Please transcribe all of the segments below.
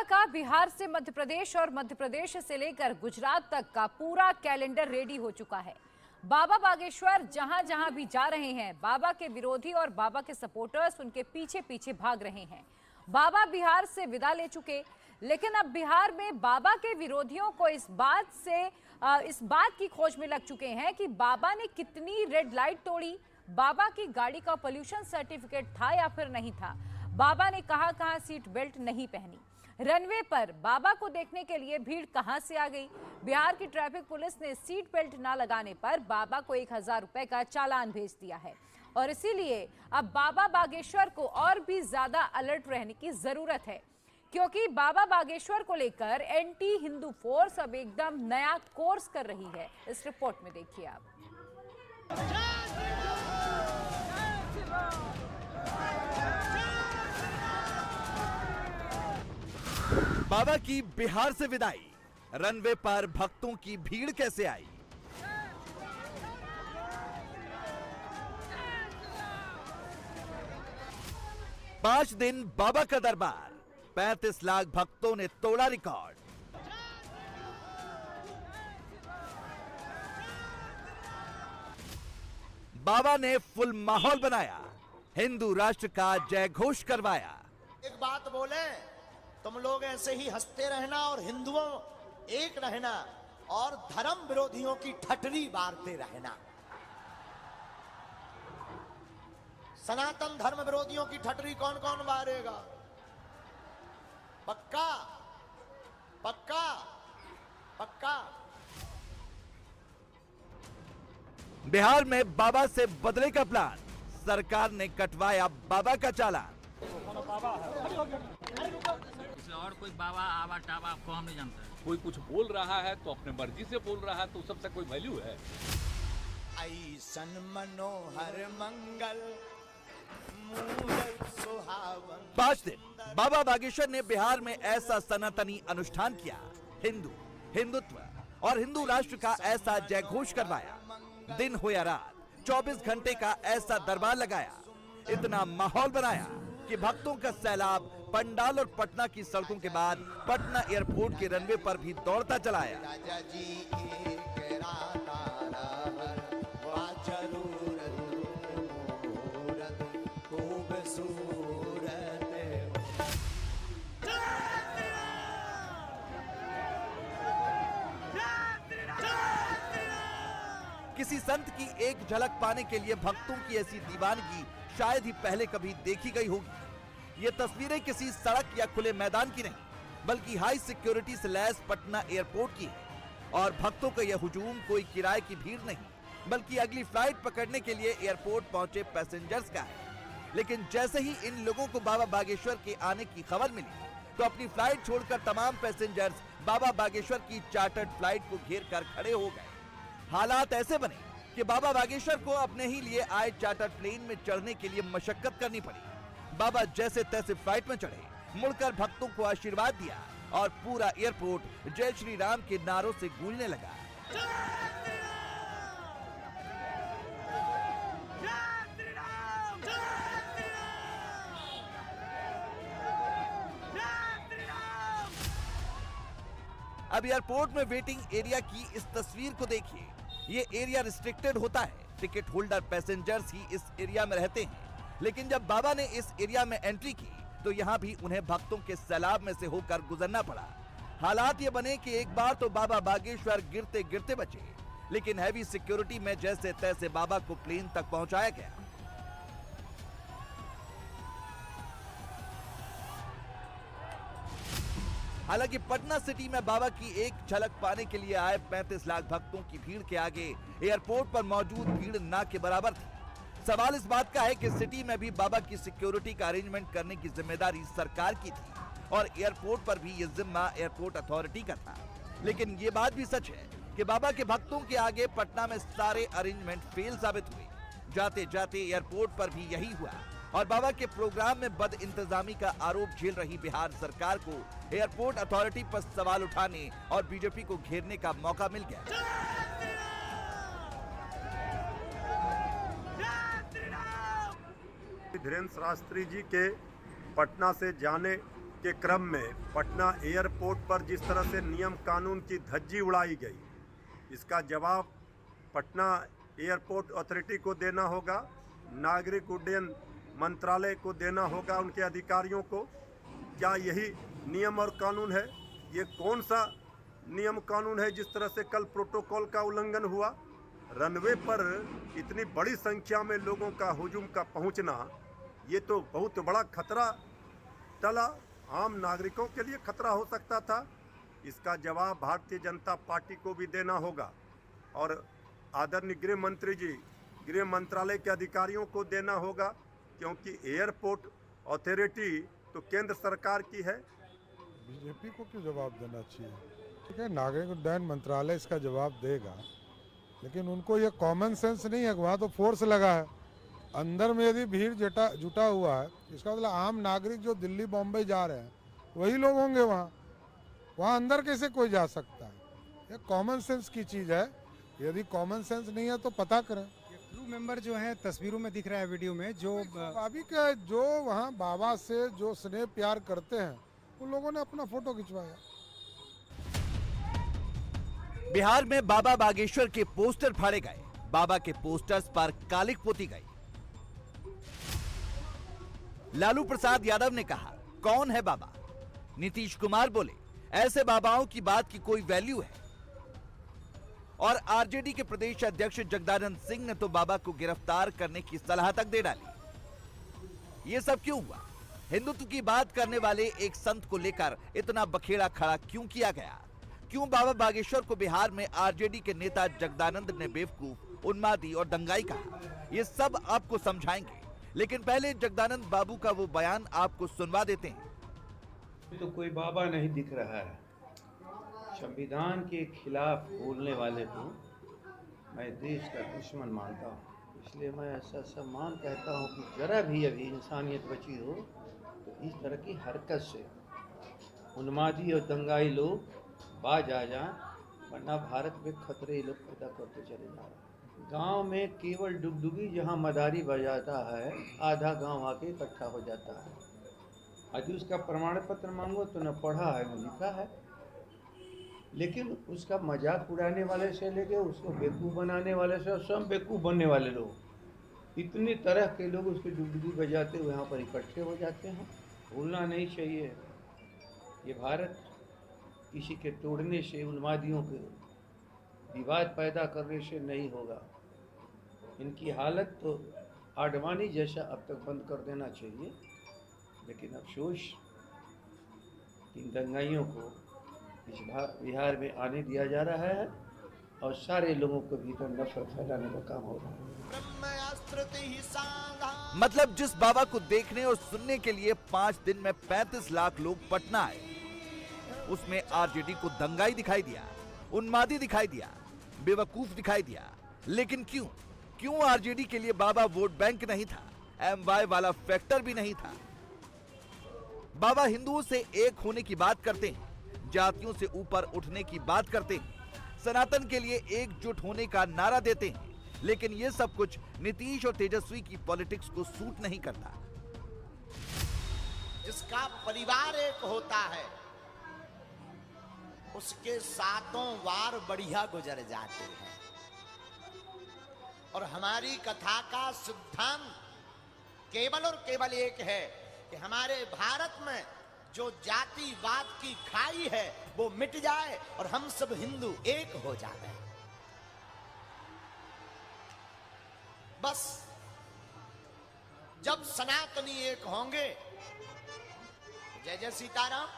का बिहार से मध्य प्रदेश और मध्य प्रदेश से लेकर गुजरात तक का पूरा कैलेंडर रेडी हो चुका है। बाबा बागेश्वर जहां जहां भी जा रहे हैं, बाबा के विरोधी और बाबा के सपोर्टर्स उनके पीछे पीछे भाग रहे हैं। बाबा बिहार से विदा ले चुके, लेकिन अब बिहार में बाबा के विरोधियों को इस बात की खोज में लग चुके हैं कि बाबा ने कितनी रेड लाइट तोड़ी, बाबा की गाड़ी का पोल्यूशन सर्टिफिकेट था या फिर नहीं था, बाबा ने कहां सीट बेल्ट नहीं पहनी, रनवे पर बाबा को देखने के लिए भीड़ कहां से आ गई। बिहार की ट्रैफिक पुलिस ने सीट बेल्ट न लगाने पर बाबा को 1000 रुपए का चालान भेज दिया है और इसीलिए अब बाबा बागेश्वर को और भी ज्यादा अलर्ट रहने की जरूरत है, क्योंकि बाबा बागेश्वर को लेकर एंटी हिंदू फोर्स अब एकदम नया कोर्स कर रही है। इस रिपोर्ट में देखिए आप। बाबा की बिहार से विदाई, रनवे पर भक्तों की भीड़ कैसे आई। पांच दिन बाबा का दरबार, 35 लाख भक्तों ने तोड़ा रिकॉर्ड। बाबा ने फुल माहौल बनाया, हिंदू राष्ट्र का जय घोष करवाया। एक बात बोले, तुम लोग ऐसे ही हंसते रहना और हिंदुओं एक रहना और धर्म विरोधियों की ठटरी बारते रहना। सनातन धर्म विरोधियों की ठटरी कौन कौन बारेगा? पक्का पक्का पक्का। बिहार में बाबा से बदले का प्लान, सरकार ने कटवाया बाबा का चालान। और कोई बाबा आवा टावा आपको हम नहीं जानते। कोई कुछ बोल रहा है तो अपने मर्जी से बोल रहा है, तो सबसे कोई वैल्यू है? ऐसन मनोहर मंगल मूरत सुहावन। 5 दिन बाबा बागेश्वर ने बिहार में ऐसा सनातनी अनुष्ठान किया, हिंदुत्व और हिंदू राष्ट्र का ऐसा जय घोष करवाया। दिन हो या रात, 24 घंटे का ऐसा दरबार लगाया, इतना माहौल बनाया कि भक्तों का सैलाब पंडाल और पटना की सड़कों के बाद पटना एयरपोर्ट के रनवे पर भी दौड़ता चला आया। किसी संत की एक झलक पाने के लिए भक्तों की ऐसी दीवानगी शायद ही पहले कभी देखी गई होगी। ये तस्वीरें किसी सड़क या खुले मैदान की नहीं, बल्कि हाई सिक्योरिटी से लैस पटना एयरपोर्ट की है। और भक्तों का यह हुजूम कोई किराए की भीड़ नहीं, बल्कि अगली फ्लाइट पकड़ने के लिए एयरपोर्ट पहुंचे पैसेंजर्स का है। लेकिन जैसे ही इन लोगों को बाबा बागेश्वर के आने की खबर मिली, तो अपनी फ्लाइट छोड़कर तमाम पैसेंजर्स बाबा बागेश्वर की चार्टर्ड फ्लाइट को घेर कर खड़े हो गए। हालात ऐसे बने कि बाबा बागेश्वर को अपने ही लिए आए चार्टर प्लेन में चढ़ने के लिए मशक्कत करनी पड़ी। बाबा जैसे तैसे फ्लाइट में चढ़े, मुड़कर भक्तों को आशीर्वाद दिया और पूरा एयरपोर्ट जय श्री राम के नारों से गूंजने लगा। अब एयरपोर्ट में वेटिंग एरिया की इस तस्वीर को देखिए। ये एरिया रिस्ट्रिक्टेड होता है, टिकट होल्डर पैसेंजर्स ही इस एरिया में रहते हैं। लेकिन जब बाबा ने इस एरिया में एंट्री की, तो यहाँ भी उन्हें भक्तों के सैलाब में से होकर गुजरना पड़ा। हालात ये बने कि एक बार तो बाबा बागेश्वर गिरते गिरते बचे, लेकिन हैवी सिक्योरिटी में जैसे तैसे बाबा को प्लेन तक पहुंचाया गया। हालांकि पटना सिटी में बाबा की एक झलक पाने के लिए आए 35 लाख भक्तों की भीड़ के आगे एयरपोर्ट पर मौजूद भीड़ ना के बराबर थी। सवाल इस बात का है कि सिटी में भी बाबा की सिक्योरिटी का अरेंजमेंट करने की जिम्मेदारी सरकार की थी और एयरपोर्ट पर भी ये जिम्मा एयरपोर्ट अथॉरिटी का था। लेकिन ये बात भी सच है कि बाबा के भक्तों के आगे पटना में सारे अरेंजमेंट फेल साबित हुए। जाते जाते एयरपोर्ट पर भी यही हुआ और बाबा के प्रोग्राम में बद इंतजामी का आरोप झेल रही बिहार सरकार को एयरपोर्ट अथॉरिटी पर सवाल उठाने और बीजेपी को घेरने का मौका मिल गया। धीरेन्द्र शास्त्री जी के पटना से जाने के क्रम में पटना एयरपोर्ट पर जिस तरह से नियम कानून की धज्जी उड़ाई गई, इसका जवाब पटना एयरपोर्ट अथॉरिटी को देना होगा, नागरिक उड्डयन मंत्रालय को देना होगा, उनके अधिकारियों को। क्या यही नियम और कानून है? ये कौन सा नियम कानून है जिस तरह से कल प्रोटोकॉल का उल्लंघन हुआ? रनवे पर इतनी बड़ी संख्या में लोगों का हुजूम का पहुंचना, ये तो बहुत बड़ा खतरा टला, आम नागरिकों के लिए खतरा हो सकता था। इसका जवाब भारतीय जनता पार्टी को भी देना होगा और आदरणीय गृह मंत्री जी, गृह मंत्रालय के अधिकारियों को देना होगा, क्योंकि एयरपोर्ट अथॉरिटी तो केंद्र सरकार की है। बीजेपी को क्यों जवाब देना चाहिए? ठीक है, नागरिक उड्डयन मंत्रालय इसका जवाब देगा, लेकिन उनको ये कॉमन सेंस नहीं है। वहाँ तो फोर्स लगा है, अंदर में यदि भीड़ जुटा हुआ है, इसका मतलब आम नागरिक जो दिल्ली बॉम्बे जा रहे हैं वही लोग होंगे। वहाँ अंदर कैसे कोई जा सकता है? ये कॉमन सेंस की चीज़ है। यदि कॉमन सेंस नहीं है तो पता करें। क्रू मेंबर जो हैं तस्वीरों में दिख रहा है, वीडियो में, जो अभी क्या है, जो वहाँ बाबा से जो स्नेह प्यार करते हैं उन लोगों ने अपना फोटो खिंचवाया। बिहार में बाबा बागेश्वर के पोस्टर फाड़े गए, बाबा के पोस्टर्स पर कालिक पोती गई। लालू प्रसाद यादव ने कहा, कौन है बाबा? नीतीश कुमार बोले, ऐसे बाबाओं की बात की कोई वैल्यू है? और आरजेडी के प्रदेश अध्यक्ष जगदानंद सिंह ने तो बाबा को गिरफ्तार करने की सलाह तक दे डाली। ये सब क्यों हुआ? हिंदुत्व की बात करने वाले एक संत को लेकर इतना बखेड़ा खड़ा क्यों किया गया? क्यों बाबा बागेश्वर को बिहार में आरजेडी के नेता जगदानंद ने बेवकूफ, उन्मादी और दंगाई कहा? ये सब आपको समझाएंगे, लेकिन पहले जगदानंद बाबू का वो बयान आपको सुनवा देते हैं। तो कोई बाबा नहीं दिख रहा है। संविधान के खिलाफ बोलने वाले को मैं देश का दुश्मन मानता हूँ। इसलिए मैं ऐसा सम्मान कहता हूँ कि जरा भी अभी इंसानियत बची हो तो इस तरह की हरकत से उन्मादी और दंगाई लोग बाज आ जाएं, वरना भारत में खतरे लोग पैदा करते चले जा रहे हैं। गांव में केवल डुगडुगी जहां मदारी बजाता है, आधा गांव आके इकट्ठा हो जाता है। यदि उसका प्रमाण पत्र मांगो तो न पढ़ा है न लिखा है, लेकिन उसका मजाक उड़ाने वाले से लेके उसको बेवकूफ़ बनाने वाले से और स्वयं बेवकूफ़ बनने वाले लोग, इतनी तरह के लोग उसकी डुगडुगी बजाते हुए यहाँ पर इकट्ठे हो जाते हैं। भूलना नहीं चाहिए, ये भारत किसी के तोड़ने से, उन्मादियों के विवाद पैदा करने से नहीं होगा। इनकी हालत तो आडवाणी जैसा अब तक बंद कर देना चाहिए, लेकिन अफसोस इन दंगाइयों को इस बिहार में आने दिया जा रहा है और सारे लोगों को भीतर नफरत फैलाने का काम हो रहा है। मतलब जिस बाबा को देखने और सुनने के लिए 5 दिन में 35 लाख लोग पटना आए, उसमें आरजेडी को दंगाई दिखाई दिया, उन्मादी दिखाई दिया, बेवकूफ दिखाई दिया। लेकिन क्यों आरजेडी के लिए बाबा वोट बैंक नहीं था, MY वाला फैक्टर भी नहीं था। बाबा हिंदुओं से एक होने की बात करते हैं, जातियों से ऊपर उठने की बात करते हैं, सनातन के लिए एकजुट होने का नारा देते हैं, लेकिन ये सब कुछ नीतीश और तेजस्वी की पॉलिटिक्स को सूट नहीं करता। जिसका परिवार एक होता है उसके सातों वार बढ़िया गुजर जाते हैं। और हमारी कथा का सिद्धांत केवल और केवल एक है कि हमारे भारत में जो जातिवाद की खाई है वो मिट जाए और हम सब हिंदू एक हो जाए। बस जब सनातनी एक होंगे, जय जय सीताराम।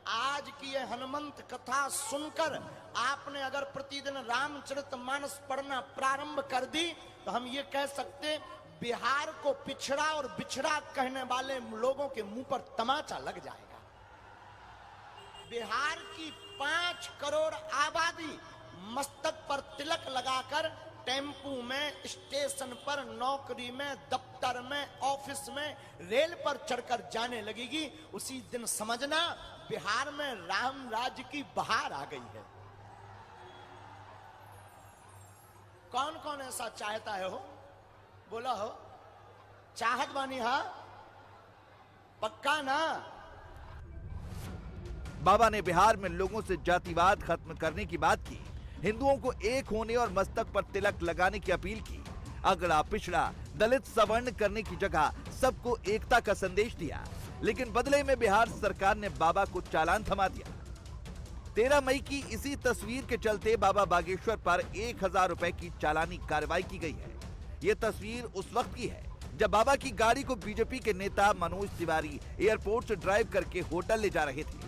आज की यह हनुमंत कथा सुनकर आपने अगर प्रतिदिन रामचरितमानस पढ़ना प्रारंभ कर दी तो हम ये कह सकते बिहार को पिछड़ा और बिछड़ा कहने वाले लोगों के मुंह पर तमाचा लग जाएगा। बिहार की 5 करोड़ आबादी मस्तक पर तिलक लगाकर टेम्पू में, स्टेशन पर, नौकरी में, दफ्तर में, ऑफिस में, रेल पर चढ़कर जाने लगेगी। उसी दिन समझना बिहार में राम राज्य की बहार आ गई है। कौन कौन ऐसा चाहता है हो? बोला हो, चाहत बानी हा? पक्का ना? बाबा ने बिहार में लोगों से जातिवाद खत्म करने की बात की, हिंदुओं को एक होने और मस्तक पर तिलक लगाने की अपील की, अगड़ा पिछड़ा दलित सवर्ण करने की जगह सबको एकता का संदेश दिया। लेकिन बदले में बिहार सरकार ने बाबा को चालान थमा दिया। 13 मई की इसी तस्वीर के चलते बाबा बागेश्वर पर 1000 रुपए की चालानी कार्रवाई की गई है। ये तस्वीर उस वक्त की है जब बाबा की गाड़ी को बीजेपी के नेता मनोज तिवारी एयरपोर्ट से ड्राइव करके होटल ले जा रहे थे।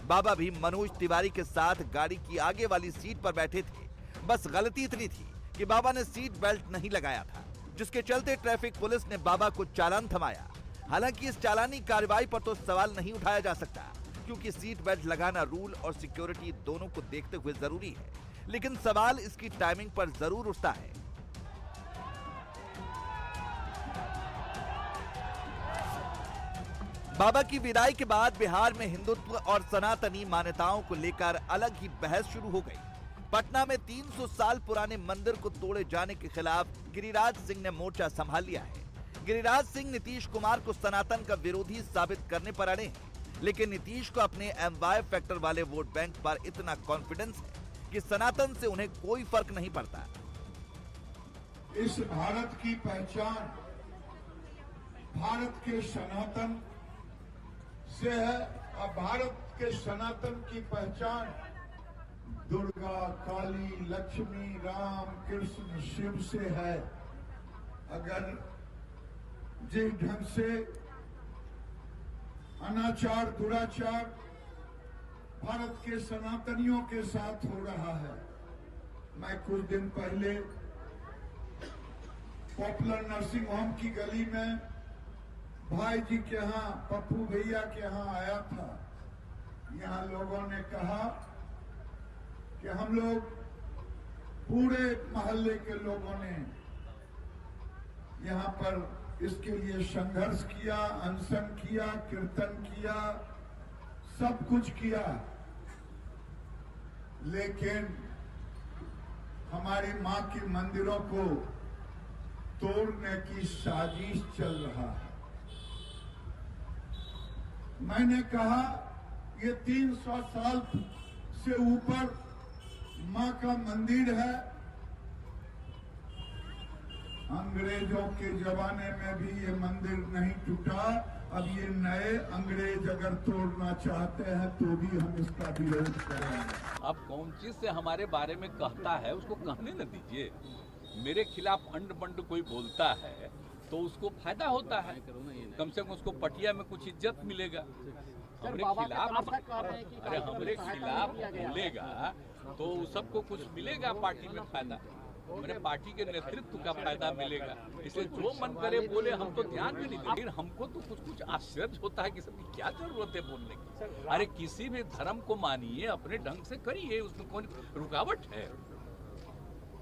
बाबा भी मनोज तिवारी के साथ गाड़ी की आगे वाली सीट पर बैठे थे। बस गलती इतनी थी कि बाबा ने सीट बेल्ट नहीं लगाया था, जिसके चलते ट्रैफिक पुलिस ने बाबा को चालान थमाया। हालांकि इस चालानी कार्रवाई पर तो सवाल नहीं उठाया जा सकता, क्योंकि सीट बेल्ट लगाना रूल और सिक्योरिटी दोनों को देखते हुए जरूरी है, लेकिन सवाल इसकी टाइमिंग पर जरूर उठता है। बाबा की विदाई के बाद बिहार में हिंदुत्व और सनातनी मान्यताओं को लेकर अलग ही बहस शुरू हो गई। पटना में 300 साल पुराने मंदिर को तोड़े जाने के खिलाफ गिरिराज सिंह ने मोर्चा संभाल लिया है। गिरिराज सिंह नीतीश कुमार को सनातन का विरोधी साबित करने पर अड़े हैं, लेकिन नीतीश को अपने एमवाय फैक्टर वाले वोट बैंक पर इतना कॉन्फिडेंस है कि सनातन से उन्हें कोई फर्क नहीं पड़ता। इस भारत की पहचान भारत के सनातन से है, और भारत के सनातन की पहचान दुर्गा, काली, लक्ष्मी, राम, कृष्ण, शिव से है। अगर जिस ढंग से अनाचार, दुराचार भारत के सनातनियों के साथ हो रहा है, मैं कुछ दिन पहले पॉपुलर नर्सिंग होम की गली में भाई जी के यहाँ, पप्पू भैया के यहाँ आया था। यहाँ लोगों ने कहा कि हम लोग पूरे मोहल्ले के लोगों ने यहाँ पर इसके लिए संघर्ष किया, अनशन किया, कीर्तन किया, सब कुछ किया, लेकिन हमारी मां के मंदिरों को तोड़ने की साजिश चल रहा है। मैंने कहा ये 300 साल से ऊपर मां का मंदिर है। अंग्रेजों के जमाने में भी ये मंदिर नहीं टूटा। अब ये नए अंग्रेज अगर तोड़ना चाहते हैं तो भी हम इसका विरोध करेंगे। अब कौन चीज से हमारे बारे में कहता है उसको कहने न दीजिए। मेरे खिलाफ अंड बंड कोई बोलता है तो उसको फायदा होता है, कम से कम उसको पटिया में कुछ इज्जत मिलेगा। हमरे खिलाफ बोलेगा तो सबको कुछ मिलेगा, पार्टी में फायदा, मेरे पार्टी के नेतृत्व का फायदा मिलेगा। इसलिए जो मन करे बोले, हम तो ध्यान भी नहीं देते। हमको तो कुछ आश्चर्य होता है कि सबकी क्या जरूरत है बोलने की। अरे किसी भी धर्म को मानिए, अपने ढंग से करिए, उसमें कौन रुकावट है?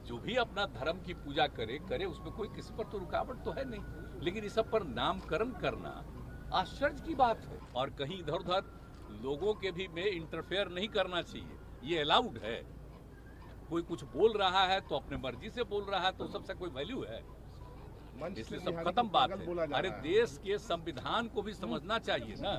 जो भी अपना धर्म की पूजा करे उसमें कोई किसी पर तो रुकावट तो है नहीं। लेकिन इस सब पर नामकरण करना आश्चर्य की बात है। और कहीं इधर उधर लोगों के भी में इंटरफेयर नहीं करना चाहिए, ये अलाउड है। कोई कुछ बोल रहा है तो अपने मर्जी से बोल रहा है तो सबसे कोई वैल्यू है, इसलिए सब खत्म बात है। अरे देश के संविधान को भी समझना चाहिए ना।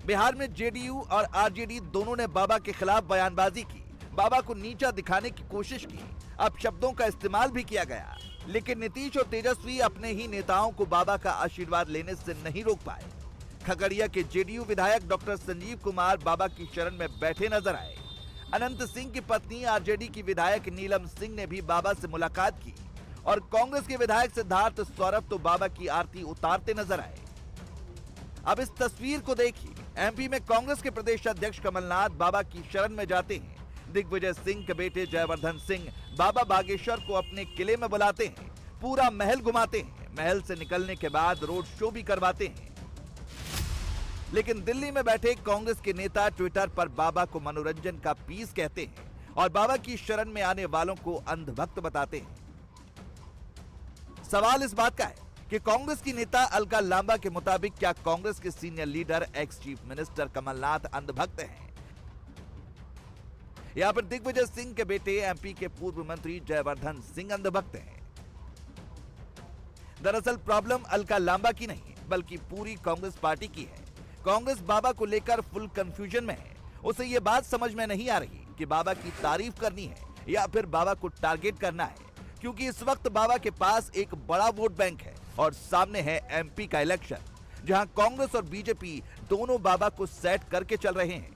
बिहार में जेडीयू और आरजेडी दोनों ने बाबा के खिलाफ बयानबाजी की, बाबा को नीचा दिखाने की कोशिश की। अब शब्दों का इस्तेमाल भी किया गया, लेकिन नीतीश और तेजस्वी अपने ही नेताओं को बाबा का आशीर्वाद लेने से नहीं रोक पाए। खगड़िया के जेडीयू विधायक डॉक्टर संजीव कुमार बाबा की शरण में बैठे नजर आए। अनंत सिंह की पत्नी आरजेडी की विधायक नीलम सिंह ने भी बाबा से मुलाकात की और कांग्रेस के विधायक सिद्धार्थ सौरभ तो बाबा की आरती उतारते नजर आए। अब इस तस्वीर को देखिए, एमपी में कांग्रेस के प्रदेश अध्यक्ष कमलनाथ बाबा की शरण में जाते हैं। दिग्विजय सिंह के बेटे जयवर्धन सिंह बाबा बागेश्वर को अपने किले में बुलाते हैं, पूरा महल घुमाते हैं। महल से निकलने के बाद रोड शो भी करवाते हैं। लेकिन दिल्ली में बैठे कांग्रेस के नेता ट्विटर पर बाबा को मनोरंजन का पीस कहते हैं और बाबा की शरण में आने वालों को अंधभक्त बताते हैं। सवाल इस बात का है कि कांग्रेस की नेता अलका लांबा के मुताबिक क्या कांग्रेस के senior leader ex chief minister Kamalnath अंधभक्त हैं, या फिर दिग्विजय सिंह के बेटे एमपी के पूर्व मंत्री जयवर्धन सिंह अंधभक्त हैं? दरअसल प्रॉब्लम अलका लांबा की नहीं बल्कि पूरी कांग्रेस पार्टी की है। कांग्रेस बाबा को लेकर फुल कंफ्यूजन में है। उसे ये बात समझ में नहीं आ रही कि बाबा की तारीफ करनी है या फिर बाबा को टारगेट करना है, क्योंकि इस वक्त बाबा के पास एक बड़ा वोट बैंक है और सामने है एमपी का इलेक्शन, जहां कांग्रेस और बीजेपी दोनों बाबा को सेट करके चल रहे हैं।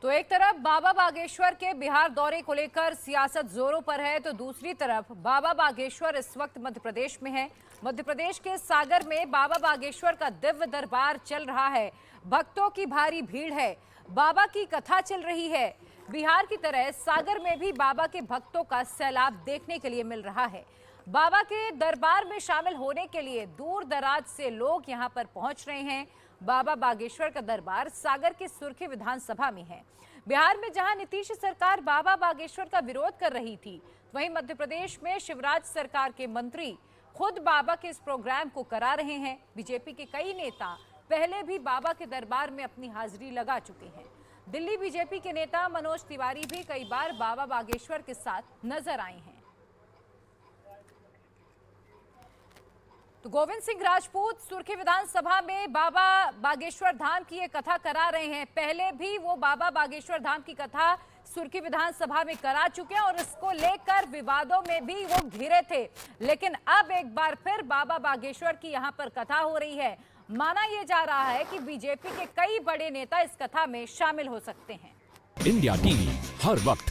तो एक तरफ बाबा बागेश्वर के बिहार दौरे को लेकर सियासत जोरों पर है, तो दूसरी तरफ बाबा बागेश्वर इस वक्त मध्य प्रदेश में है। मध्य प्रदेश के सागर में बाबा बागेश्वर का दिव्य दरबार चल रहा है। भक्तों की भारी भीड़ है, बाबा की कथा चल रही है। बिहार की तरह सागर में भी बाबा के भक्तों का सैलाब देखने के लिए मिल रहा है। बाबा के दरबार में शामिल होने के लिए दूर दराज से लोग यहां पर पहुंच रहे हैं। बाबा बागेश्वर का दरबार सागर की सुर्खी विधानसभा में है। बिहार में जहां नीतीश सरकार बाबा बागेश्वर का विरोध कर रही थी, वहीं मध्य प्रदेश में शिवराज सरकार के मंत्री खुद बाबा के इस प्रोग्राम को करा रहे हैं। बीजेपी के कई नेता पहले भी बाबा के दरबार में अपनी हाजिरी लगा चुके हैं। दिल्ली बीजेपी के नेता मनोज तिवारी भी कई बार बाबा बागेश्वर के साथ नजर आए हैं। तो गोविंद सिंह राजपूत सुर्खी विधानसभा में बाबा बागेश्वर धाम की ये कथा करा रहे हैं। पहले भी वो बाबा बागेश्वर धाम की कथा सुर्खी विधानसभा में करा चुके हैं और इसको लेकर विवादों में भी वो घिरे थे, लेकिन अब एक बार फिर बाबा बागेश्वर की यहां पर कथा हो रही है। माना यह जा रहा है कि बीजेपी के कई बड़े नेता इस कथा में शामिल हो सकते हैं। इंडिया टीवी हर वक्त